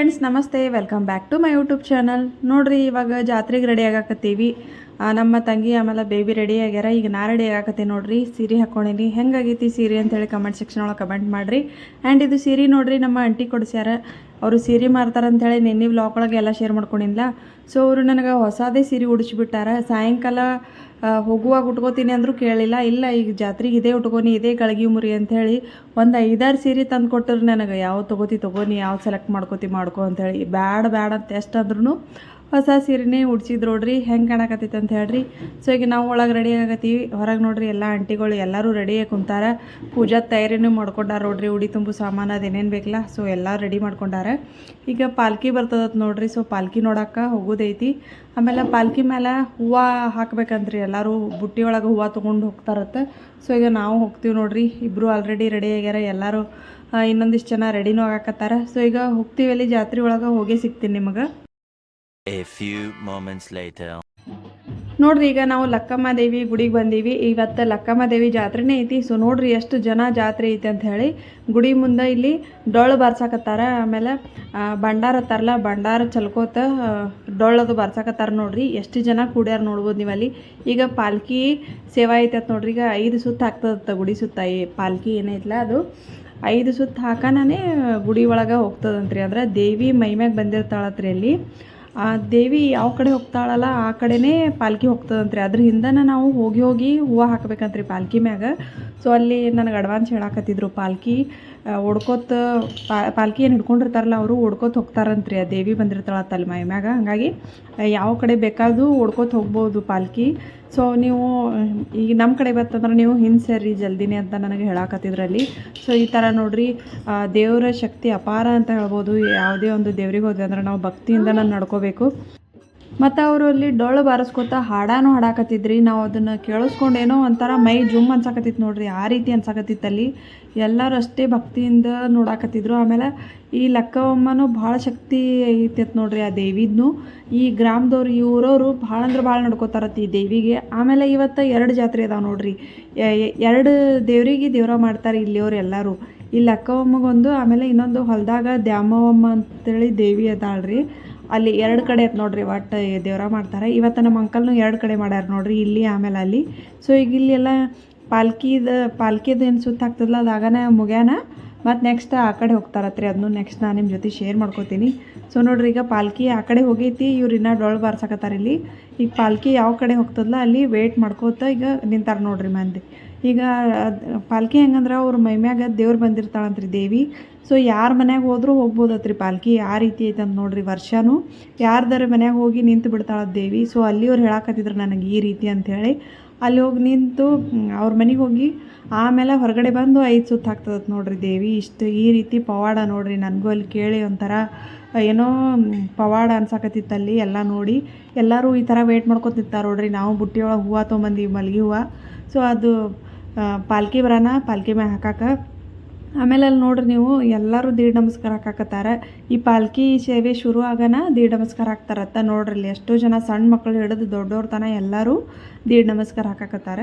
Friends, ನಮಸ್ತೆ. Welcome back to my YouTube channel. ನೋಡ್ರಿ, ಇವಾಗ ಜಾತ್ರೆಗೆ ರೆಡಿ ಆಗಾಕತ್ತೀವಿ. ನಮ್ಮ ತಂಗಿ ಆಮೇಲೆ ಬೇಬಿ ರೆಡಿ ಆಗ್ಯಾರ. ಈಗ ನಾ ರೆಡಿ ಆಗಾಕತ್ತೀನಿ. ನೋಡ್ರಿ, ಸೀರೆ ಹಾಕ್ಕೊಂಡಿನಿ. ಹೆಂಗಾಗೈತಿ ಸೀರೆ ಅಂತೇಳಿ ಕಮೆಂಟ್ ಸೆಕ್ಷನ್ ಒಳಗೆ ಕಮೆಂಟ್ ಮಾಡಿರಿ. ಆ್ಯಂಡ್ ಇದು ಸೀರೆ ನೋಡ್ರಿ, ನಮ್ಮ ಆಂಟಿ ಕೊಡಿಸ್ಯಾರ. ಅವರು ಸೀರೆ ಮಾರ್ತಾರಂತೇಳಿ ನಿನ್ನೆ ವ್ಲಾಗ್ ಒಳಗೆ ಎಲ್ಲ ಶೇರ್ ಮಾಡ್ಕೊಂಡಿಲ್ಲ. ಸೊ ಅವರು ನನಗೆ ಹೊಸದೇ ಸೀರೆ ಉಡಿಸ್ಬಿಟ್ಟಾರ. ಸಾಯಂಕಾಲ ಹೋಗುವಾಗ ಉಟ್ಕೋತೀನಿ ಅಂದರೂ ಕೇಳಿಲ್ಲ. ಇಲ್ಲ, ಈಗ ಜಾತ್ರೆಗೆ ಇದೇ ಉಟ್ಕೊನಿ, ಇದೇ ಗಳಿಗೆ ಮುರಿ ಅಂಥೇಳಿ ಒಂದು 5-6 ಸೀರೆ ತಂದು ಕೊಟ್ಟರು ನನಗೆ. ಯಾವ ತೊಗೋನಿ, ಯಾವ ಸೆಲೆಕ್ಟ್ ಮಾಡ್ಕೋ ಅಂಥೇಳಿ. ಬ್ಯಾಡ ಅಂತ ಎಷ್ಟು ಅಂದ್ರೂ ಹೊಸ ಸೀರೆನೇ ಉಡ್ಸಿದ್ರು. ನೋಡ್ರಿ ಹೆಂಗೆ ಕಾಣಕತ್ತೈತೆ ಅಂತ ಹೇಳ್ರಿ. ಸೊ ಈಗ ನಾವು ಒಳಗೆ ರೆಡಿ ಆಗತ್ತೀವಿ. ಹೊರಗೆ ನೋಡ್ರಿ ಎಲ್ಲ ಆಂಟಿಗಳು ಎಲ್ಲರೂ ರೆಡಿಯಾಗಿ ಕುಂತಾರ. ಪೂಜಾ ತಯಾರಿನೂ ಮಾಡ್ಕೊಂಡಾರ. ನೋಡ್ರಿ, ಉಡಿ ತುಂಬು ಸಾಮಾನು ಅದೇನೇನು ಬೇಕಲ್ಲ, ಸೊ ಎಲ್ಲ ರೆಡಿ ಮಾಡ್ಕೊಂಡಾರ. ಈಗ ಪಾಲ್ಕಿ ಬರ್ತದತ್ ನೋಡ್ರಿ. ಸೊ ಪಾಲ್ಕಿ ನೋಡೋಕೆ ಹೋಗೋದೈತಿ. ಆಮೇಲೆ ಪಾಲ್ಕಿ ಮೇಲೆ ಹೂವು ಹಾಕ್ಬೇಕಂತ್ರಿ. ಎಲ್ಲರೂ ಬುಟ್ಟಿ ಒಳಗೆ ಹೂವು ತೊಗೊಂಡು ಹೋಗ್ತಾರತ್ತೆ. ಸೊ ಈಗ ನಾವು ಹೋಗ್ತೀವಿ ನೋಡ್ರಿ. ಇಬ್ಬರು ಆಲ್ರೆಡಿ ರೆಡಿ ಆಗ್ಯಾರ. ಎಲ್ಲರೂ ಇನ್ನೊಂದಿಷ್ಟು ಜನ ರೆಡಿನೂ ಆಗಾಕತ್ತಾರ. ಸೊ ಈಗ ಹೋಗ್ತೀವಿ, ಅಲ್ಲಿ ಜಾತ್ರೆ ಒಳಗೆ ಹೋಗಿ ಸಿಗ್ತೀನಿ ನಿಮಗೆ. A few moments later. ನೋಡ್ರಿ, ಈಗ ನಾವು ಲಕ್ಕಮ್ಮ ದೇವಿ ಗುಡಿಗೆ ಬಂದೀವಿ. ಇವತ್ತು ಲಕ್ಕಮ್ಮ ದೇವಿ ಜಾತ್ರೆನೇ ಐತಿ. ಸೊ ನೋಡ್ರಿ ಎಷ್ಟು ಜನ ಜಾತ್ರೆ ಐತಿ ಅಂತ ಹೇಳಿ. ಗುಡಿ ಮುಂದೆ ಇಲ್ಲಿ ಡೊಳ್ಳು ಬಾರ್ಸಾಕತ್ತಾರ. ಆಮೇಲೆ ಭಂಡಾರ ಹತ್ತಾರಲ್ಲ, ಭಂಡಾರ ಚಲ್ಕೋತ ಡೊಳ್ಳದು ಬಾರ್ಸಾಕತ್ತಾರ. ನೋಡ್ರಿ ಎಷ್ಟು ಜನ ಕೂಡ್ಯಾರ ನೋಡ್ಬೋದು ನೀವು ಅಲ್ಲಿ. ಈಗ ಪಾಲ್ಕಿ ಸೇವಾ ಐತೆ ನೋಡ್ರಿ. ಈಗ 5 ಸುತ್ತು ಹಾಕ್ತದತ್ತ ಗುಡಿ ಸುತ್ತ. ಈ ಪಾಲ್ಕಿ ಏನೈತಲ್ಲ ಅದು 5 ಸುತ್ತು ಹಾಕನೇ ಗುಡಿ ಒಳಗೆ ಹೋಗ್ತದಂತ್ರಿ. ಅಂದ್ರೆ ದೇವಿ ಮೈಮ್ಯಾಗ ಬಂದಿರ್ತಾಳತ್ರಿ. ಅಲ್ಲಿ ಆ ದೇವಿ ಯಾವ ಕಡೆ ಹೋಗ್ತಾಳಲ್ಲ ಆ ಕಡೆನೇ ಪಾಲ್ಕಿ ಹೋಗ್ತದಂತ್ರಿ. ಅದ್ರ ಹಿಂದನ ನಾವು ಹೋಗಿ ಹೂವು ಹಾಕ್ಬೇಕಂತ್ರಿ ಪಾಲ್ಕಿ ಮ್ಯಾಗ. ಸೊ ಅಲ್ಲಿ ನನಗೆ ಅಡ್ವಾನ್ಸ್ ಹೇಳಾಕತ್ತಿದ್ರು. ಪಾಲ್ಕಿ ಓಡ್ಕೋತ ಪಾಲ್ಕಿ ಏನು ಹಿಡ್ಕೊಂಡಿರ್ತಾರಲ್ಲ, ಅವರು ಓಡ್ಕೋತ ಹೋಗ್ತಾರಂತ್ರಿ. ಆ ದೇವಿ ಬಂದಿರ್ತಾಳತ್ತ ಅಲ್ಲಿ ಮೈ ಮ್ಯಾಗ. ಹಾಗಾಗಿ ಯಾವ ಕಡೆ ಬೇಕಾದ್ರೂ ಓಡ್ಕೋತ ಹೋಗ್ಬೋದು ಪಾಲ್ಕಿ. ಸೊ ನೀವು ಈಗ ನಮ್ಮ ಕಡೆ ಬರ್ತಂದ್ರೆ ನೀವು ಹಿಂದೆ ಸೇರಿ ಜಲ್ದಿನೇ ಅಂತ ನನಗೆ ಹೇಳಾಕತ್ತಿದ್ರಲ್ಲಿ. ಸೊ ಈ ಥರ ನೋಡ್ರಿ, ದೇವರ ಶಕ್ತಿ ಅಪಾರ ಅಂತ ಹೇಳ್ಬೋದು. ಯಾವುದೇ ಒಂದು ದೇವ್ರಿಗೆ ಹೋದ್ವಿ ಅಂದ್ರೆ ನಾವು ಭಕ್ತಿಯಿಂದ ನಡ್ಕೋಬೇಕು. ಮತ್ತು ಅವರು ಅಲ್ಲಿ ಡೊಳ್ಳು ಬಾರಿಸ್ಕೊತ ಹಾಡಾನು ಹಾಡಾಕತ್ತಿದ್ರಿ. ನಾವು ಅದನ್ನು ಕೇಳಿಸ್ಕೊಂಡೇನೋ ಒಂಥರ ಮೈ ಜುಮ್ ಅನ್ಸಾಕತ್ತಿತ್ತು ನೋಡ್ರಿ. ಆ ರೀತಿ ಅನ್ಸಾಕತ್ತಿತ್ತಲ್ಲಿ. ಎಲ್ಲರೂ ಅಷ್ಟೇ ಭಕ್ತಿಯಿಂದ ನೋಡಾಕತ್ತಿದ್ರು. ಆಮೇಲೆ ಈ ಲಕ್ಕಮ್ಮನೂ ಭಾಳ ಶಕ್ತಿ ಐತೈತೆ ನೋಡ್ರಿ ಆ ದೇವಿದ್ನು. ಈ ಗ್ರಾಮದವ್ರು ಇವರವರು ಭಾಳ ಅಂದ್ರೆ ಭಾಳ ನಡ್ಕೋತಾರತ್ತ ಈ ದೇವಿಗೆ. ಆಮೇಲೆ ಇವತ್ತು 2 ಜಾತ್ರೆ ಅದಾವೆ ನೋಡ್ರಿ. 2 ದೇವರಿಗೆ ದೇವ್ರ ಮಾಡ್ತಾರೆ ಇಲ್ಲಿಯವ್ರು ಎಲ್ಲರೂ. ಈ ಲಕ್ಕಮ್ಮಗೊಂದು, ಆಮೇಲೆ ಇನ್ನೊಂದು ಹೊಲದಾಗ ದ್ಯಾಮವ್ವಮ್ಮ ಅಂತೇಳಿ ದೇವಿ ಅದಾಳ್ರಿ. ಅಲ್ಲಿ 2 ಕಡೆ ಐತೆ ನೋಡ್ರಿ. ಒಟ್ಟು ದೇವ್ರ ಮಾಡ್ತಾರೆ. ಇವತ್ತು ನಮ್ಮ ಅಂಕಲ್ನು 2 ಕಡೆ ಮಾಡ್ಯಾರ ನೋಡ್ರಿ, ಇಲ್ಲಿ ಆಮೇಲೆ ಅಲ್ಲಿ. ಸೊ ಈಗ ಇಲ್ಲಿ ಎಲ್ಲ ಪಾಲ್ಕಿದು ಏನು ಸುತ್ತ ಆಗ್ತದಲ್ಲ ಅದಾಗನ ಮುಗ್ಯಾನ. ಮತ್ತು ನೆಕ್ಸ್ಟ್ ಆ ಕಡೆ ಹೋಗ್ತಾರತ್ರಿ. ಅದನ್ನು ನೆಕ್ಸ್ಟ್ ನಾನು ನಿಮ್ಮ ಜೊತೆ ಶೇರ್ ಮಾಡ್ಕೋತೀನಿ. ಸೊ ನೋಡ್ರಿ, ಈಗ ಪಾಲ್ಕಿ ಆ ಕಡೆ ಹೋಗೈತಿ. ಇವ್ರು ಇನ್ನೂ ಡೊಳ್ಳು ಬಾರ್ಸಕತ್ತಾರ ಇಲ್ಲಿ. ಈಗ ಪಾಲ್ಕಿ ಯಾವ ಕಡೆ ಹೋಗ್ತದಲ್ಲ ಅಲ್ಲಿ ವೇಟ್ ಮಾಡ್ಕೋತ ಈಗ ನಿಂತಾರ ನೋಡ್ರಿ ಮಂದಿ. ಈಗ ಪಾಲ್ಕಿ ಹೆಂಗಂದ್ರೆ ಅವ್ರ ಮೈಮ್ಯಾಗ ದೇವ್ರು ಬಂದಿರ್ತಾಳಂತ್ರಿ ದೇವಿ. ಸೊ ಯಾರ ಮನ್ಯಾಗ ಹೋದ್ರೂ ಹೋಗ್ಬೋದತ್ರಿ ಪಾಲ್ಕಿ. ಆ ರೀತಿ ಐತಂತ ನೋಡ್ರಿ. ವರ್ಷನೂ ಯಾರ್ದಾರ ಮನ್ಯಾಗ ಹೋಗಿ ನಿಂತು ಬಿಡ್ತಾಳ ದೇವಿ. ಸೊ ಅಲ್ಲಿ ಅವ್ರು ಹೇಳಾಕತ್ತಿದ್ರು ನನಗೆ ಈ ರೀತಿ ಅಂಥೇಳಿ. ಅಲ್ಲಿ ಹೋಗಿ ನಿಂತು ಅವ್ರ ಮನೆಗೆ ಹೋಗಿ ಆಮೇಲೆ ಹೊರಗಡೆ ಬಂದು 5 ಸುತ್ತು ಹಾಕ್ತದತ್ ನೋಡ್ರಿ ದೇವಿ. ಇಷ್ಟು ಈ ರೀತಿ ಪವಾಡ ನೋಡ್ರಿ. ನನಗೂ ಅಲ್ಲಿ ಕೇಳಿ ಒಂಥರ ಏನೋ ಪವಾಡ ಅನ್ಸಾಕತ್ತಿತ್ತಲ್ಲಿ ಎಲ್ಲ ನೋಡಿ. ಎಲ್ಲರೂ ಈ ಥರ ವೇಟ್ ಮಾಡ್ಕೊತ ನಿಂತಾರೆ ನೋಡ್ರಿ. ನಾವು ಬುಟ್ಟಿ ಒಳಗೆ ಹೂವು ತೊಗೊಂಬಂದೀವಿ, ಮಲ್ಗೆ ಹೂವು. ಸೊ ಅದು ಪಾಲ್ಕಿ ಬರೋಣ, ಪಾಲ್ಕಿ ಮ್ಯಾಗ ಹಾಕಾಕ. ಆಮೇಲೆ ಅಲ್ಲಿ ನೋಡ್ರಿ ನೀವು ಎಲ್ಲರೂ ದೀಡ್ ನಮಸ್ಕಾರ ಹಾಕಾಕತ್ತಾರ. ಈ ಪಾಲ್ಕಿ ಸೇವೆ ಶುರು ಆಗೋಣ ದೀಡ್ ನಮಸ್ಕಾರ ಹಾಕ್ತಾರತ್ತ ನೋಡ್ರಿ. ಇಲ್ಲಿ ಎಷ್ಟೋ ಜನ ಸಣ್ಣ ಮಕ್ಕಳು ಹಿಡಿದು ದೊಡ್ಡವ್ರ ತನ ಎಲ್ಲರೂ ದೀಡ್ ನಮಸ್ಕಾರ ಹಾಕಾಕತ್ತಾರ.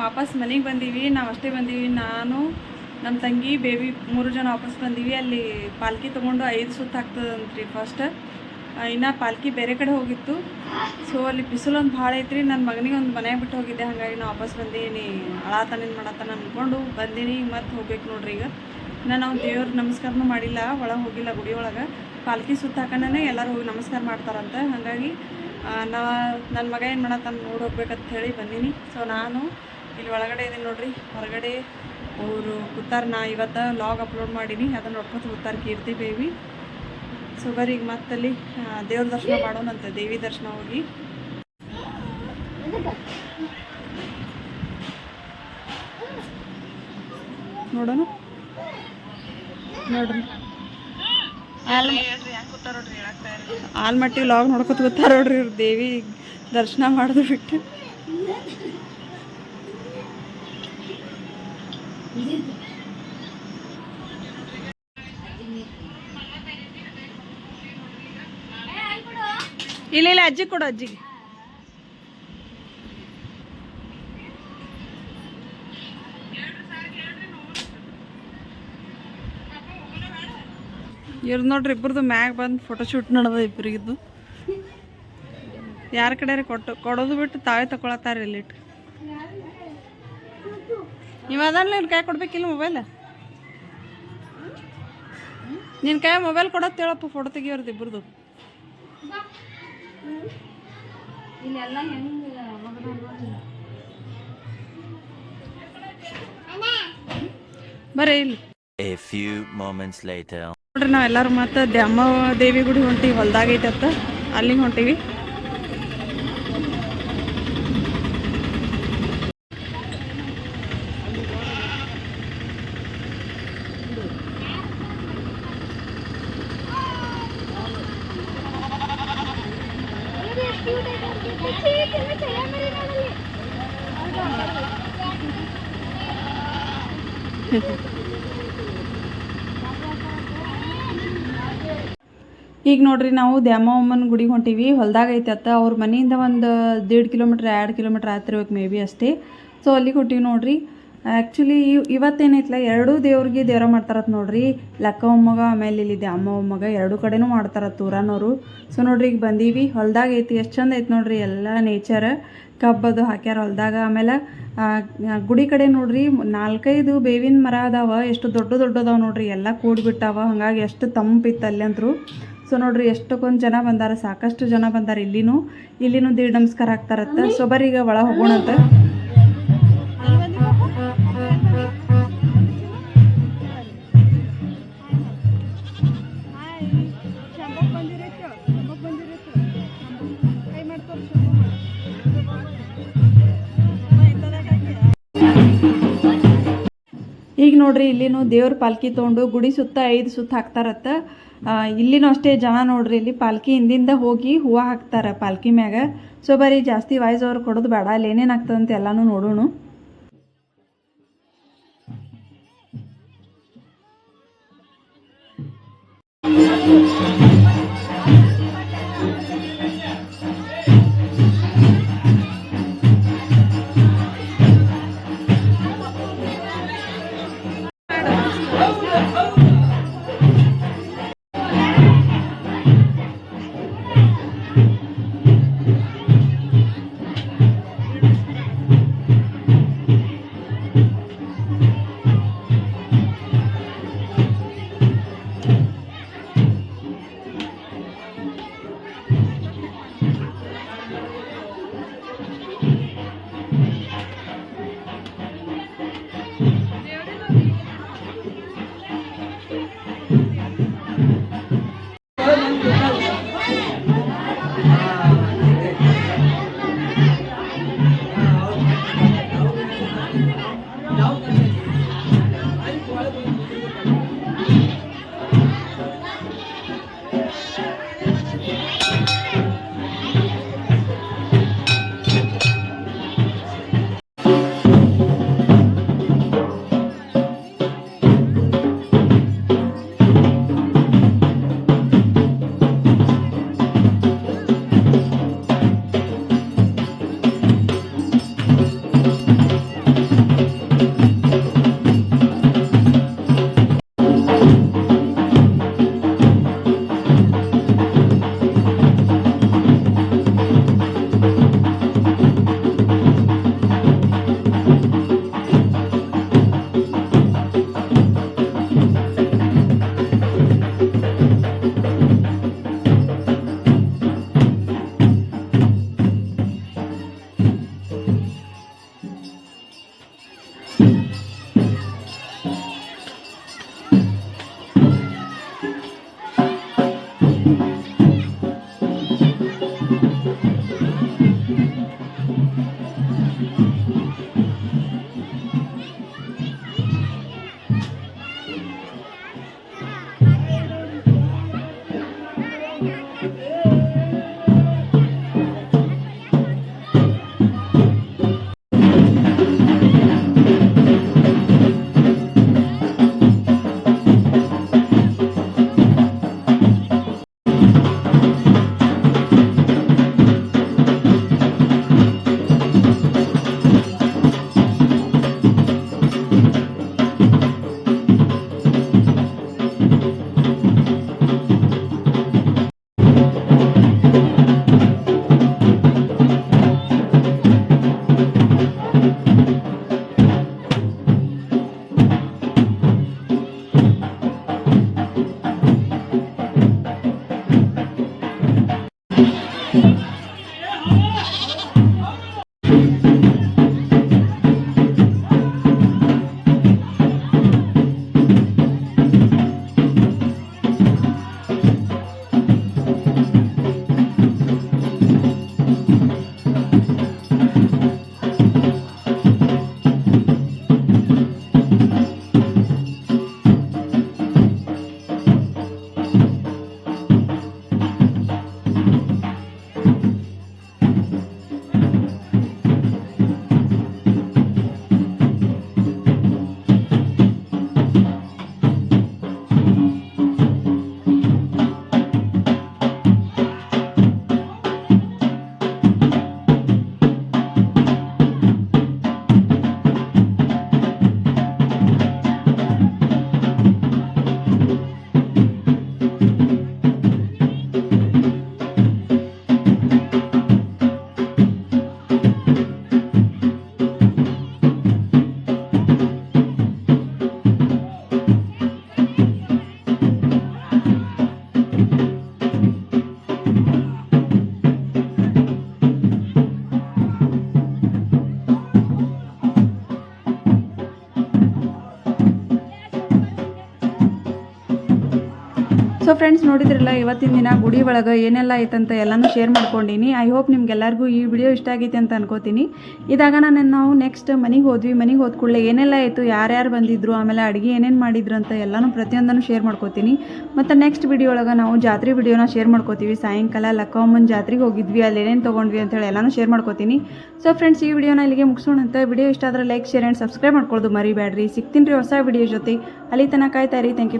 ವಾಪಸ್ ಮನೆಗೆ ಬಂದೀವಿ. ನಾವು ಅಷ್ಟೇ ಬಂದೀವಿ. ನಾನು, ನಮ್ಮ ತಂಗಿ, ಬೇಬಿ 3 ಜನ ವಾಪಸ್ ಬಂದೀವಿ. ಅಲ್ಲಿ ಪಾಲ್ಕಿ ತೊಗೊಂಡು 5 ಸುತ್ತು ಹಾಕ್ತದಂತ್ರಿ ಫಸ್ಟ್. ಇನ್ನು ಪಾಲ್ಕಿ ಬೇರೆ ಕಡೆ ಹೋಗಿತ್ತು. ಸೊ ಅಲ್ಲಿ ಬಿಸಿಲೊಂದು ಭಾಳ ಐತ್ರಿ. ನನ್ನ ಮಗನಿಗೆ ಒಂದು ಮನೆಯಾಗ ಬಿಟ್ಟು ಹೋಗಿದ್ದೆ, ಹಾಗಾಗಿ ನಾ ವಾಪಸ್ ಬಂದೀನಿ. ಅಳಾತಾನೇನು ಮಾಡತ್ತಾನ ಅಂದ್ಕೊಂಡು ಬಂದೀನಿ. ಮತ್ತೆ ಹೋಗ್ಬೇಕು ನೋಡ್ರಿ. ಈಗ ನಾವು ದೇವ್ರ ನಮಸ್ಕಾರನೂ ಮಾಡಿಲ್ಲ, ಒಳಗೆ ಹೋಗಿಲ್ಲ ಗುಡಿ ಒಳಗೆ. ಪಾಲ್ಕಿ ಸುತ್ತ ಹಾಕನೇ ಎಲ್ಲರೂ ಹೋಗಿ ನಮಸ್ಕಾರ ಮಾಡ್ತಾರಂತ. ಹಾಗಾಗಿ ನನ್ನ ಮಗ ಏನು ಮಾಡತ್ತಾನ ನೋಡಿ ಹೋಗ್ಬೇಕಂತ ಹೇಳಿ ಬಂದೀನಿ. ಸೊ ನಾನು ಇಲ್ಲಿ ಒಳಗಡೆ ಇದೀನಿ ನೋಡ್ರಿ. ಹೊರಗಡೆ ಅವರು ಕೂತಾರ. ನಾ ಇವತ್ತು ಲಾಗ್ ಅಪ್ಲೋಡ್ ಮಾಡೀನಿ, ಅದನ್ನು ನೋಡ್ಕೊತ ಕೂತಾರ ಕೀರ್ತಿ ಬೇಬಿ. ಸೊ ಬರೀ ಈಗ ಮತ್ತಲ್ಲಿ ದೇವ್ರ ದರ್ಶನ ಮಾಡೋಣಂತ, ದೇವಿ ದರ್ಶನ ಹೋಗಿ. ನೋಡೋಣ ನೋಡ್ರಿ. ಆಲ್ಮಟ್ಟಿ ಲಾಗ್ ನೋಡ್ಕೊತ ಕೂತಾರ ನೋಡ್ರಿ. ಇವ್ರು ದೇವಿ ದರ್ಶನ ಮಾಡೋದು ಬಿಟ್ಟು. ಇಲ್ಲ ಇಲ್ಲ ಅಜ್ಜಿ ಕೊಡು, ಅಜ್ಜಿಗೆ. ಇವ್ರು ನೋಡ್ರಿ ಇಬ್ಬರದು ಮ್ಯಾಗ ಬಂದು ಫೋಟೋಶೂಟ್ ನಡೆದ ಇಬ್ಬರಿಗಿದ್ದು. ಯಾರ ಕಡೆ ಕೊಡೋದು ಬಿಟ್ಟು ತಾವೇ ತಗೊಳತ್ತಾರ ಇಲ್ಲಿಟ್ಟು. ನೀವು ಅದನ್ನ ನಿನ್ನ ಕೈ ಕೊಡ್ಬೇಕಿಲ್ಲ ಮೊಬೈಲ್. ನಿನ್ನ ಕೈ ಮೊಬೈಲ್ ಕೊಡೋದು ಹೇಳಪ್ಪ, ಫೋಟೋ ತೆಗಿಯೋರ್ದು ಇಬ್ಬರದು. ಬರ್ರಿ ಇಲ್ಲಿ. A few moments later. ನೋಡ್ರಿ ನಾವೆಲ್ಲರೂ ಮತ್ತೆ ದ್ಯಾಮ ದೇವಿ ಗುಡಿ ಹೊಂಟಿವಿ. ಹೊಲ್ದಾಗೈತತ್ತ ಅಲ್ಲಿಗೆ ಹೊಂಟೀವಿ. ಈಗ ನೋಡ್ರಿ ನಾವು ದ್ಯಾಮವ್ವನ ಗುಡಿಗೆ ಹೊಂಟೀವಿ. ಹೊಲ್ದಾಗ ಐತೆ ಅತ್ತ. ಅವ್ರ ಮನೆಯಿಂದ ಒಂದು 1.5 ಕಿಲೋಮೀಟ್ರ್ 2 ಕಿಲೋಮೀಟ್ರ್ ಆಗ್ತಿರ್ಬೇಕು ಮೇ ಬಿ ಅಷ್ಟೇ. ಸೊ ಅಲ್ಲಿಗೆ ಹೊಂಟೀವಿ ನೋಡ್ರಿ. ಆ್ಯಕ್ಚುಲಿ ಇವತ್ತೇನೈತಲ್ಲ, ಎರಡೂ ದೇವ್ರಿಗೆ ದೇವ್ರ ಮಾಡ್ತಾರತ್ ನೋಡ್ರಿ. ಲಕ್ಕಮ್ಮಗ ಆಮೇಲೆ ಇಲ್ಲಿ ದ್ಯಾಮವ್ವಗ ಎರಡೂ ಕಡೆನೂ ಮಾಡ್ತಾರತ್ ಊರನವರು. ಸೊ ನೋಡ್ರಿ ಈಗ ಬಂದೀವಿ. ಹೊಲ್ದಾಗ ಐತಿ, ಎಷ್ಟು ಚಂದ ಐತಿ ನೋಡ್ರಿ. ಎಲ್ಲ ನೇಚರ್ ಕಬ್ಬದು ಹಾಕ್ಯಾರ ಹೊಲ್ದಾಗ. ಆಮೇಲೆ ಗುಡಿ ಕಡೆ ನೋಡ್ರಿ 4-5 ಬೇವಿನ ಮರ ಅದಾವ. ಎಷ್ಟು ದೊಡ್ಡದಾವ ನೋಡ್ರಿ. ಎಲ್ಲ ಕೂಡಿಬಿಟ್ಟಾವ. ಹಾಗಾಗಿ ಎಷ್ಟು ತಂಪಿತ್ತು ಅಲ್ಲಿ ಅಂತರು. ಸೊ ನೋಡ್ರಿ ಎಷ್ಟಕ್ಕೊಂದು ಜನ ಬಂದಾರ, ಸಾಕಷ್ಟು ಜನ ಬಂದಾರ. ಇಲ್ಲಿನೂ ದೀಡ್ ನಮಸ್ಕಾರ ಹಾಕ್ತಾರತ್ತ. ಸೊ ಬರ್ರಿ ಈಗ ಒಳ ಹೋಗೋಣಂತ. ಈಗ ನೋಡ್ರಿ ಇಲ್ಲಿನೂ ದೇವ್ರ ಪಾಲ್ಕಿ ತೊಗೊಂಡು ಗುಡಿ ಸುತ್ತ 5 ಸುತ್ತ ಹಾಕ್ತಾರತ್ತ. ಇಲ್ಲಿನೂ ಅಷ್ಟೇ ಜನ ನೋಡ್ರಿ. ಇಲ್ಲಿ ಪಾಲ್ಕಿ ಹಿಂದಿಂದ ಹೋಗಿ ಹೂವು ಹಾಕ್ತಾರೆ ಪಾಲ್ಕಿ ಮ್ಯಾಗ. ಸೊ ಬರೀ ಜಾಸ್ತಿ ವಾಯ್ಸ್ ಅವ್ರು ಕೊಡೋದು ಬೇಡ, ಅಲ್ಲಿ ಏನೇನು ಆಗ್ತದಂತೆ ಎಲ್ಲನೂ ನೋಡೋಣ. ಸೊ ಫ್ರೆಂಡ್ಸ್ ನೋಡಿದ್ರಲ್ಲ ಇವತ್ತಿನ ದಿನ ಗುಡಿ ಒಳಗೆ ಏನೆಲ್ಲ ಐತಂತ ಎಲ್ಲನೂ ಶೇರ್ ಮಾಡ್ಕೊಂಡೀನಿ. ಐ ಹೋಪ್ ನಿಮ್ಗೆಲ್ಲರಿಗೂ ಈ ವಿಡಿಯೋ ಇಷ್ಟ ಆಗೈತೆ ಅಂತ ಅನ್ಕೋತೀನಿ. ಇದಾಗ ನಾವು ನೆಕ್ಸ್ಟ್ ಮನೆಗೆ ಹೋದ್ವಿ. ಮನೆಗೆ ಹೋದ ಕೂಡಲೇ ಏನೆಲ್ಲ ಆಯಿತು, ಯಾರ್ಯಾರು ಬಂದಿದ್ರು, ಆಮೇಲೆ ಅಡುಗೆ ಏನೇನು ಮಾಡಿದ್ರು ಅಂತ ಎಲ್ಲನೂ ಪ್ರತಿಯೊಂದನ್ನು ಶೇರ್ ಮಾಡ್ಕೋತೀನಿ. ಮತ್ತು ನೆಕ್ಸ್ಟ್ ವಿಡಿಯೋ ಒಳಗೆ ನಾವು ಜಾತ್ರೆ ವಿಡಿಯೋನ ಶೇರ್ ಮಾಡ್ಕೋತೀವಿ. ಸಾಯಂಕಾಲ ಲಕ್ಕಮ್ಮನ ಜಾತ್ರೆಗೆ ಹೋಗಿದ್ವಿ, ಅಲ್ಲಿ ಏನೇನು ತೊಗೊಂಡ್ವಿ ಅಂತೇಳಿ ಎಲ್ಲನೂ ಶೇರ್ ಮಾಡ್ಕೋತೀನಿ. ಸೊ ಫ್ರೆಂಡ್ಸ್ ಈ ವಿಡಿಯೋನ ಇಲ್ಲಿಗೆ ಮುಗಿಸೋಣ ಅಂತ. ವಿಡಿಯೋ ಇಷ್ಟ ಆದರೆ ಲೈಕ್, ಶೇರ್ ಆ್ಯಂಡ್ ಸಬ್ಸ್ಕ್ರೈಬ್ ಮಾಡ್ಕೊಳ್ಳೋದು ಮರಿಬೇಡ್ರಿ. ಸಿಗ್ತೀನಿ ರೀ ಹೊಸ ವಿಡಿಯೋ ಜೊತೆ. ಅಲ್ಲಿ ತನಕ ಕಾಯ್ತಾ ಇರಿ. Thank you.